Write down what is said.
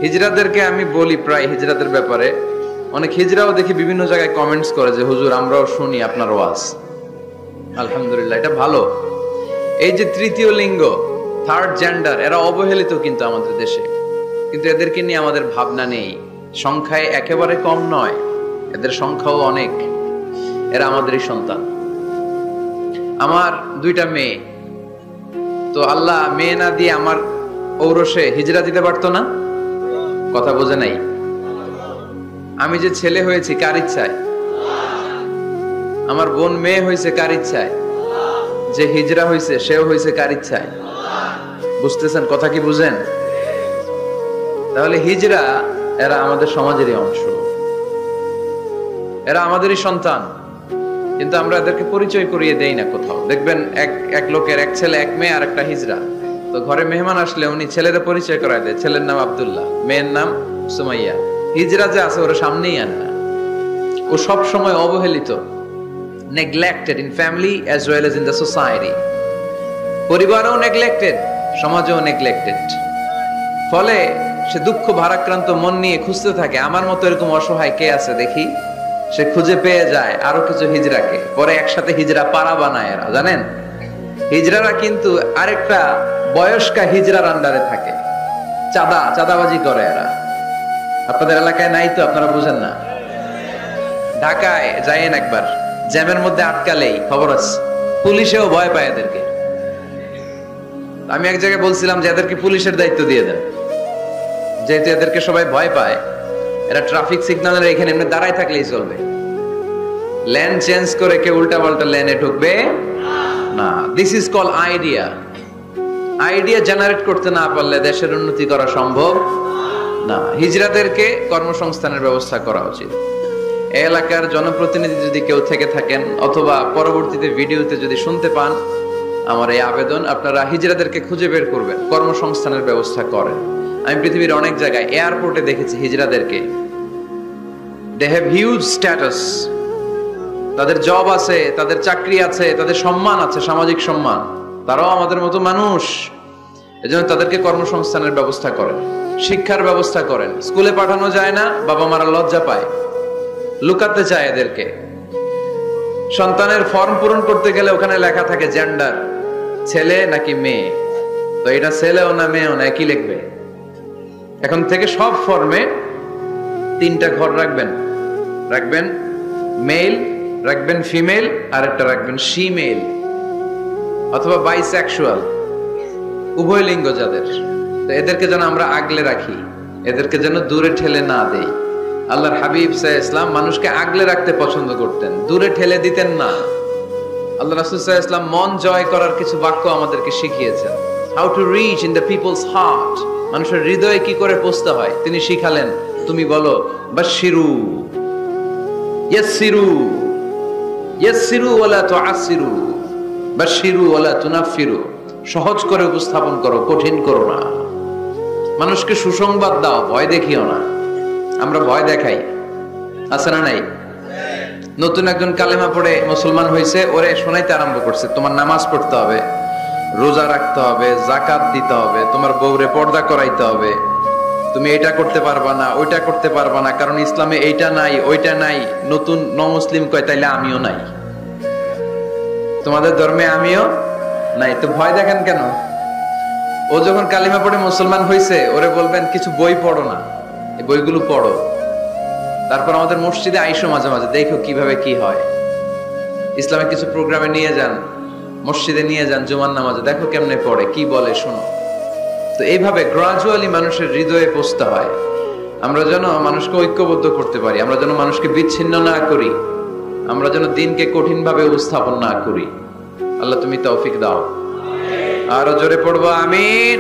হিজড়াদেরকে আমি বলি প্রায় হিজড়াদের ব্যাপারে, অনেক হিজড়াও দেখি বিভিন্ন জায়গায় কমেন্টস করে যে হুজুর আমরাও শুনি আপনার ওয়াজ। আলহামদুলিল্লাহ, এটা ভালো। এই যে তৃতীয় লিঙ্গ, থার্ড জেন্ডার, এরা অবহেলিত কিন্তু আমাদের দেশে, কিন্তু এদেরকে নিয়ে আমাদের ভাবনা নেই। সংখ্যায় একেবারে কম নয়, এদের সংখ্যাও অনেক। এরা আমাদেরই সন্তান। আমার দুইটা মেয়ে, তো আল্লাহ মেয়ে না দিয়ে আমার ঔরসে হিজরা দিতে পারতো না? কথা বোঝে নাই? আমি যে ছেলে হয়েছি কার ইচ্ছায়? আমার বোন মেয়ে হয়েছে কার ইচ্ছায়? যে হিজরা হয়েছে সেও হয়েছে কার ইচ্ছায়? বুঝতেছেন কথা কি বুঝেন? তাহলে হিজরা এরা আমাদের সমাজেরই অংশ, এরা আমাদেরই সন্তান, কিন্তু আমরা এদেরকে পরিচয় করিয়ে দেই না কোথাও। দেখবেন এক লোকের এক ছেলে এক মেয়ে আর একটা হিজরা, তো ঘরে মেহমান আসলে উনি ছেলেরা পরিচয় করায় দেয়, ছেলের নাম আব্দুল্লাহ, মেয়ের নাম সুমাইয়া। হিজরা যে আছে ওরা সামনেই আন না। ও সব সময় অবহেলিত, neglected in family as well as in the society. পরিবারও neglected, সমাজও neglected। ফলে সে দুঃখ ভারাক্রান্ত মন নিয়ে খুঁজতে থাকে, আমার মতো এরকম অসহায় কে আছে দেখি। সে খুঁজে পেয়ে যায় আরো কিছু হিজড়াকে, পরে একসাথে হিজড়া পাড়া বানায় এরা, জানেন? হিজড়ারা কিন্তু আরেকটা বয়স্কা হিজড়ার আন্ডারে থাকে, চাঁদাবাজি করে এরা। আপনাদের এলাকায় নাই তো, আপনারা বুঝেন না। ঢাকায় যাইয়েন একবার, জ্যামের মধ্যে আটকালেই খবর আছে, পুলিশেও ভয় পায় এদেরকে। আমি এক জায়গায় বলছিলাম যে এদেরকে পুলিশের দায়িত্ব দিয়ে দেন, যেহেতু এদেরকে সবাই ভয় পায়। এরা ট্রাফিক সিগন্যালের এখানে এমনি দাঁড়ায় থাকলেই চলবে, লেন চেঞ্জ করে কেউ উল্টা পাল্টা লেনে ঢুকবে না। This is call idea. Idea generate করতে না পারলে দেশের উন্নতি করা সম্ভব না। হিজড়াদেরকে কর্মসংস্থানের ব্যবস্থা করা উচিত। এলাকার জনপ্রতিনিধি যদি কেউ থেকে থাকেন, অথবা পরবর্তীতে ভিডিওতে যদি শুনতে পান, আমার এই আবেদন, আপনারা হিজড়াদেরকে খুঁজে বের করবেন, কর্মসংস্থানের ব্যবস্থা করেন। আমি পৃথিবীর অনেক জায়গায় এয়ারপোর্টে দেখেছি হিজড়াদেরকে, দে হ্যাভ হিউজ স্ট্যাটাস, তাদের জব আছে, তাদের চাকরি আছে, তাদের সম্মান আছে, সামাজিক সম্মান। তারাও আমাদের মতো মানুষ, এজন্য তাদেরকে কর্মসংস্থানের ব্যবস্থা করেন, শিক্ষার ব্যবস্থা করেন। স্কুলে পাঠানো যায় না, বাবা মারা লজ্জা পায়, লুকাতে চায় এদেরকে। সন্তানের ফর্ম পূরণ করতে গেলে ওখানে লেখা থাকে জেন্ডার, ছেলে নাকি মেয়ে। তো এটা ছেলেও না মেয়েও না, একই লিখবে। এখন থেকে সব ফর্মে 3টা ঘর রাখবেন মেল, রাখবেন ফিমেল, আর একটা রাখবেন শিমেল অথবা বাইসেক্সুয়াল, উভয় লিঙ্গ যাদের। তো এদেরকে যেন আমরা আগলে রাখি, এদেরকে যেন দূরে ঠেলে না দেই। আল্লাহর হাবিব সাল্লাল্লাহু আলাইহি ওয়াসাল্লাম মানুষকে আগলে রাখতে পছন্দ করতেন, দূরে ঠেলে দিতেন না। আল্লাহ রাসূল সাল্লাল্লাহু আলাইহি ওয়াসাল্লাম মন জয় করার কিছু বাক্য আমাদেরকে শিখিয়েছেন, how to reach in the people's heart, মানুষের হৃদয়ে কি করে পৌঁছতে হয় তিনি শিখালেন। তুমি বলো বাশশিরু, ইয়াসসিরু, ইয়াসসিরু ওয়ালা তুআসসিরু, বাশশিরু ওয়ালা তুনাফফিরু। সহজ করে উপস্থাপন করো, কঠিন করো না। মানুষকে সুসংবাদ দাও, ভয় দেখিও না। আমরা ভয় দেখাই, আছে না নাই? নতুন একজন কালেমা পড়ে মুসলমান হয়েছে, ওরে শোনাইতে আরম্ভ করছে, তোমার নামাজ পড়তে হবে, রোজা রাখতে হবে, যাকাত দিতে হবে, তোমার বউরে পর্দা করাইতে হবে, তুমি এটা করতে পারবা না, ওইটা করতে পারবা না, কারণ ইসলামে এইটা নাই ওইটা নাই। নতুন মুসলিম কয় তাইলে আমিও নাই, তোমাদের ধর্মে আমিও নাই। তো ভয় দেখেন কেন? ও যখন কালিমা পড়ে মুসলমান হয়েছে, ওরে বলবেন কিছু বই পড়ো না, এই বইগুলো পড়ো। তারপর আমাদের মসজিদে আইসো মাঝে মাঝে, দেখো কিভাবে কি হয়। ইসলামিক কিছু প্রোগ্রামে নিয়ে যান, মসজিদে নিয়ে যান, জুমার নামাজে, দেখো কেমনে পড়ে, কি বলে শোনো। তো এইভাবে গ্রাজুয়ালি মানুষের হৃদয়ে পৌঁছতে হয়। আমরা যেন মানুষকে ঐক্যবদ্ধ করতে পারি, আমরা যেন মানুষকে বিচ্ছিন্ন না করি, আমরা যেন দিনকে কঠিন ভাবে উপস্থাপন না করি। আল্লাহ তুমি তৌফিক দাও। আরো জোরে পড়বো আমিন।